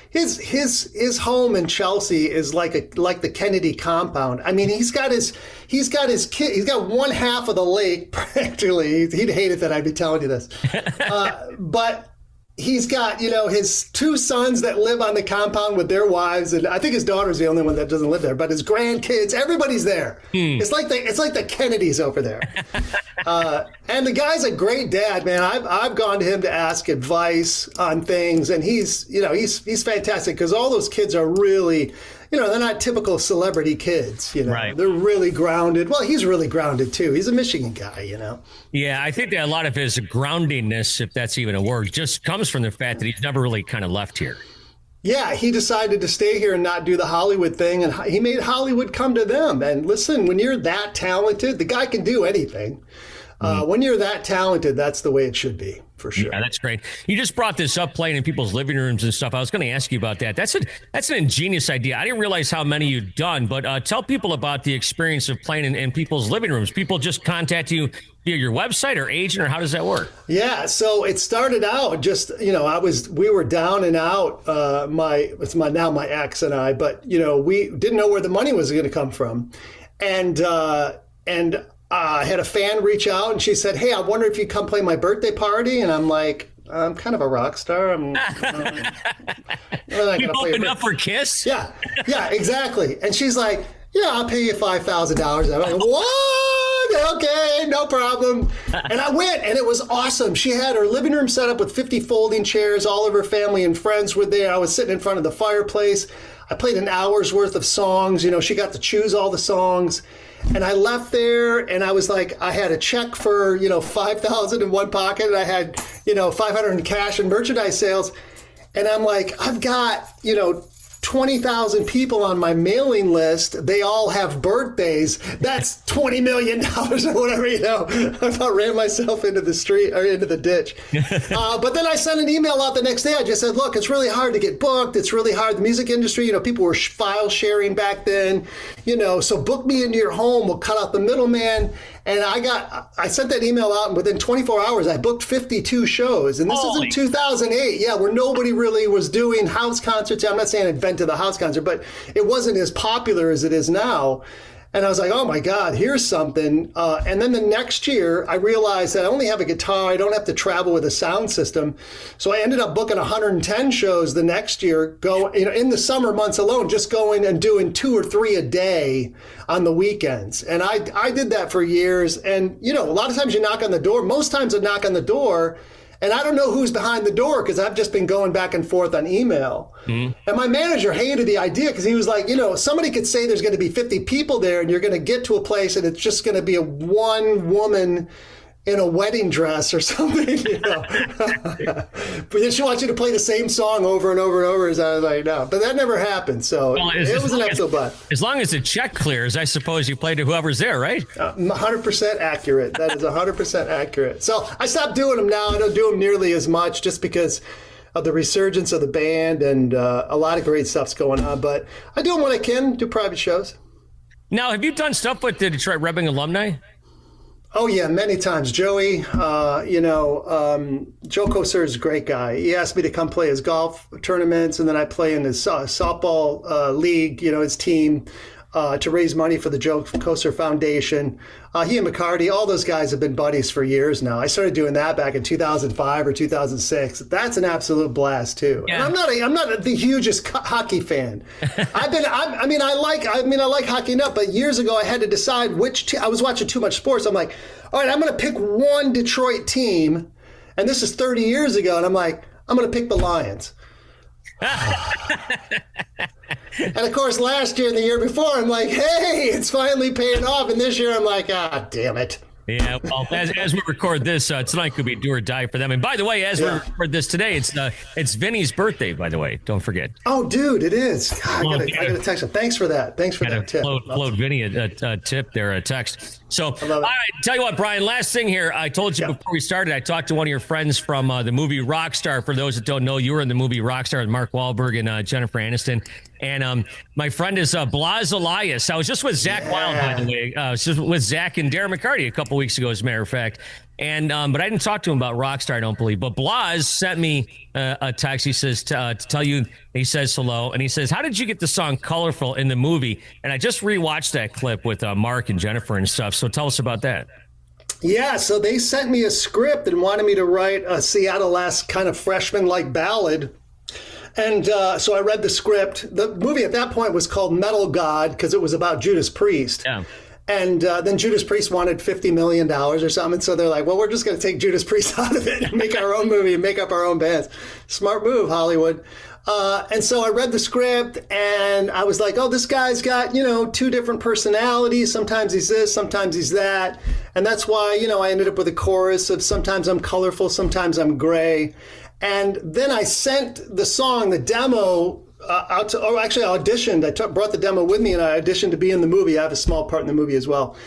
his home in Chelsea is like the Kennedy compound. I mean, he's got his kid. He's got one half of the lake practically. He'd hate it that I'd be telling you this, but he's got, his two sons that live on the compound with their wives, and I think his daughter's the only one that doesn't live there, but his grandkids, everybody's there. It's like the Kennedys over there. And the guy's a great dad, man. I've gone to him to ask advice on things, and he's fantastic because all those kids are really, they're not typical celebrity kids, Right. They're really grounded. Well, he's really grounded too. He's a Michigan guy, Yeah, I think that a lot of his groundingness, if that's even a word, just comes from the fact that he's never really kind of left here. Yeah, he decided to stay here and not do the Hollywood thing, and he made Hollywood come to them. And listen, when you're that talented, the guy can do anything. When you're that talented, that's the way it should be, for sure. Yeah, that's great. You just brought this up, playing in people's living rooms and stuff. I was going to ask you about that. That's an ingenious idea. I didn't realize how many you'd done, but tell people about the experience of playing in people's living rooms. People just contact you via your website or agent, or how does that work? Yeah, so it started out just, we were down and out, my ex and I, but, we didn't know where the money was going to come from. And I had a fan reach out and she said, "Hey, I wonder if you'd come play my birthday party." And I'm like, "I'm kind of a rock star. I'm you opened up for Kiss? Yeah, exactly." And she's like, "Yeah, I'll pay you $5,000. I'm like, "What? Okay, no problem." And I went, and it was awesome. She had her living room set up with 50 folding chairs. All of her family and friends were there. I was sitting in front of the fireplace. I played an hour's worth of songs. She got to choose all the songs. And I left there, and I was like, I had a check for, $5,000 in one pocket, and I had, $500 in cash and merchandise sales. And I'm like, I've got, 20,000 people on my mailing list. They all have birthdays. That's $20 million or whatever, I about ran myself into the street or into the ditch. But then I sent an email out the next day. I just said, "Look, it's really hard to get booked. It's really hard. The music industry, people were file sharing back then, so book me into your home. We'll cut out the middleman." And I sent that email out, and within 24 hours, I booked 52 shows. And this is in 2008, where nobody really was doing house concerts. I'm not saying I invented the house concert, but it wasn't as popular as it is now. And I was like, oh my God, here's something. And then the next year, I realized that I only have a guitar. I don't have to travel with a sound system. So I ended up booking 110 shows the next year, in the summer months alone, just going and doing 2 or 3 a day on the weekends. And I did that for years. And, a lot of times you knock on the door. Most times I knock on the door, and I don't know who's behind the door because I've just been going back and forth on email. Mm-hmm. And my manager hated the idea because he was like, somebody could say there's going to be 50 people there, and you're going to get to a place and it's just going to be a one woman in a wedding dress or something, But then she wants you to play the same song over and over and over. As I was like, no. But that never happened. So it was an absolute butt. As long as the check clears, I suppose you play to whoever's there, right? 100% accurate. That is 100% accurate. So I stopped doing them now. I don't do them nearly as much just because of the resurgence of the band, and a lot of great stuff's going on. But I do them when I can, do private shows. Now, have you done stuff with the Detroit Red Wing alumni? Oh, yeah, many times. Joey, Joe Kosar is a great guy. He asked me to come play his golf tournaments, and then I play in his softball league, his team, to raise money for the Joe Kosar Foundation. He and McCarty, all those guys have been buddies for years now. I started doing that back in 2005 or 2006. That's an absolute blast too. Yeah. And I'm not the hugest hockey fan. I like hockey enough, but years ago I had to decide I was watching too much sports. I'm like, all right, I'm going to pick one Detroit team, and this is 30 years ago, and I'm like, I'm going to pick the Lions. And of course, last year and the year before, I'm like, hey, it's finally paying off. And this year, I'm like, damn it. Yeah, well, as we record this, tonight could be do or die for them. And by the way, as we record this today, it's Vinny's birthday, by the way. Don't forget. Oh, dude, it is. God, I got to text him. Thanks for that. Thanks for that tip. Float Vinny a tip there, a text. So, all right, tell you what, Brian, last thing here. I told you before we started, I talked to one of your friends from the movie Rockstar. For those that don't know, you were in the movie Rockstar with Mark Wahlberg and Jennifer Aniston. And my friend is Blas Elias. I was just with Zach Wild, by the way. I was just with Zach and Darren McCarty a couple weeks ago, as a matter of fact. And but I didn't talk to him about Rockstar, I don't believe. But Blas sent me a text. He says to tell you, he says hello. And he says, how did you get the song Colorful in the movie? And I just rewatched that clip with Mark and Jennifer and stuff. So tell us about that. Yeah, so they sent me a script and wanted me to write a Seattle-esque kind of freshman-like ballad. And so I read the script. The movie at that point was called Metal God because it was about Judas Priest. Yeah. And then Judas Priest wanted $50 million or something. So they're like, well, we're just going to take Judas Priest out of it and make our own movie and make up our own bands. Smart move, Hollywood. And so I read the script and I was like, oh, this guy's got, 2 different personalities. Sometimes he's this, sometimes he's that. And that's why, I ended up with a chorus of sometimes I'm colorful, sometimes I'm gray. And then I sent the song, the demo, out to, actually I auditioned. I brought the demo with me and I auditioned to be in the movie. I have a small part in the movie as well.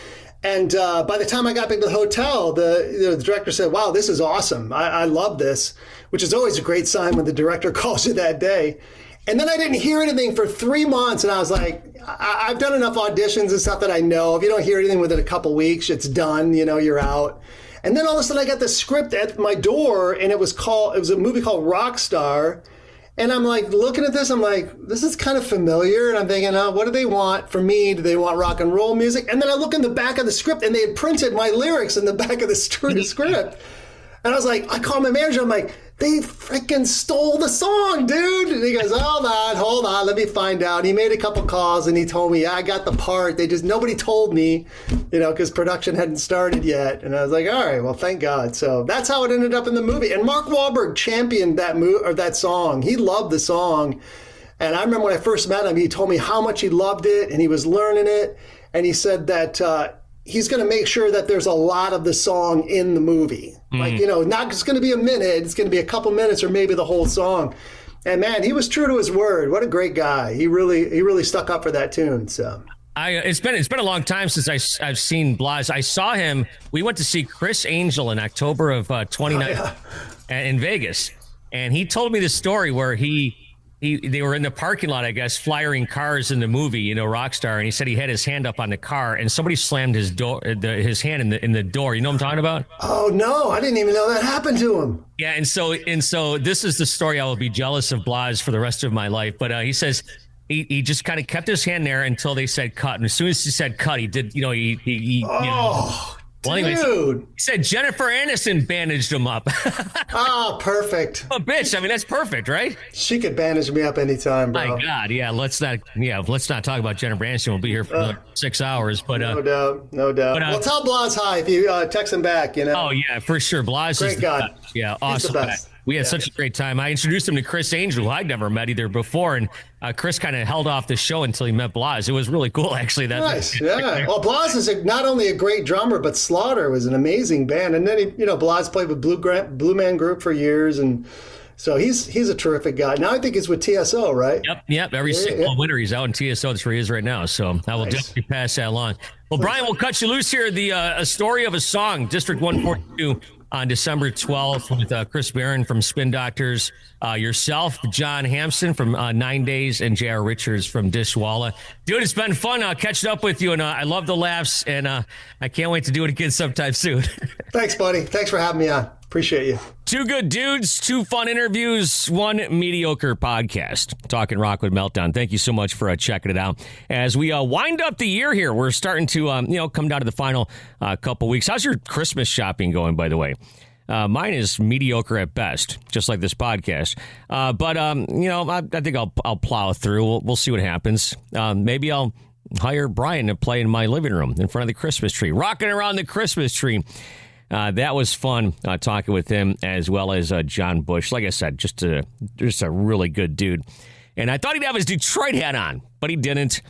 And by the time I got back to the hotel, the director said, wow, this is awesome. I love this, which is always a great sign when the director calls you that day. And then I didn't hear anything for 3 months. And I was like, I've done enough auditions and stuff that I know if you don't hear anything within a couple weeks, it's done, you're out. And then all of a sudden I got the script at my door, and it was a movie called Rockstar. And I'm like looking at this, I'm like, this is kind of familiar. And I'm thinking, what do they want from me? Do they want rock and roll music? And then I look in the back of the script, and they had printed my lyrics in the back of the script. And I was like, I called my manager, I'm like, they freaking stole the song, dude. And he goes, hold on, let me find out. And he made a couple calls, and he told me, I got the part. Nobody told me, because production hadn't started yet. And I was like, all right, well, thank God. So that's how it ended up in the movie. And Mark Wahlberg championed that song. He loved the song. And I remember when I first met him, he told me how much he loved it, and he was learning it. And he said that he's going to make sure that there's a lot of the song in the movie. Like, not just going to be a minute, it's going to be a couple minutes or maybe the whole song. And man, he was true to his word. What a great guy. He really stuck up for that tune. So it's been a long time since I've seen Blas. I saw him. We went to see Chris Angel in October of 2019 in Vegas. And he told me the story where they were in the parking lot, I guess, flyering cars in the movie, Rockstar, and he said he had his hand up on the car, and somebody slammed his his hand in the door. You know what I'm talking about? Oh no, I didn't even know that happened to him. Yeah, and so this is the story I will be jealous of Blas for the rest of my life. But he says he just kind of kept his hand there until they said cut, and as soon as he said cut, he did. Well, anyways, dude. He said Jennifer Aniston bandaged him up. Oh, perfect. Oh, bitch. I mean, that's perfect, right? She could bandage me up anytime, bro. My God, yeah. Let's not talk about Jennifer Aniston. We'll be here for 6 hours. But no doubt. Well, tell Blas hi if you text him back. Oh yeah, for sure. Blas is great guy. Yeah, awesome. He's the best. We had such a great time. I introduced him to Chris Angel, who I'd never met either before, and Chris kind of held off the show until he met Blas. It was really cool, actually. Nice, yeah. Well, Blas is not only a great drummer, but Slaughter was an amazing band. And then Blas played with Blue Man Group for years, and so he's a terrific guy. Now I think he's with TSO, right? Yep. Every single winter he's out in TSO. That's where he is right now. So I will definitely pass that along. Well, Brian, we'll cut you loose here. A story of a song, District 142. On December 12th with Chris Barron from Spin Doctors, yourself, John Hampson from 9 Days, and J.R. Richards from Dishwalla. Dude, it's been fun catching up with you, and I love the laughs, and I can't wait to do it again sometime soon. Thanks, buddy. Thanks for having me on. Appreciate you. Two good dudes, two fun interviews, one mediocre podcast. Talking Rock with Meltdown. Thank you so much for checking it out. As we wind up the year here, we're starting to come down to the final couple weeks. How's your Christmas shopping going, by the way? Mine is mediocre at best, just like this podcast. But I think I'll plow through. We'll see what happens. Maybe I'll hire Brian to play in my living room in front of the Christmas tree, rocking around the Christmas tree. That was fun talking with him, as well as John Bush. Like I said, just a really good dude. And I thought he'd have his Detroit hat on, but he didn't.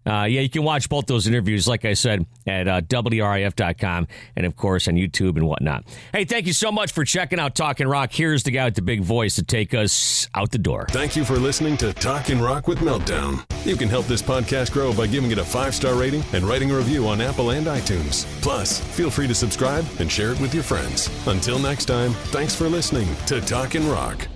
You can watch both those interviews, like I said, at WRIF.com and, of course, on YouTube and whatnot. Hey, thank you so much for checking out Talkin' Rock. Here's the guy with the big voice to take us out the door. Thank you for listening to Talkin' Rock with Meltdown. You can help this podcast grow by giving it a 5-star rating and writing a review on Apple and iTunes. Plus, feel free to subscribe and share it with your friends. Until next time, thanks for listening to Talkin' Rock.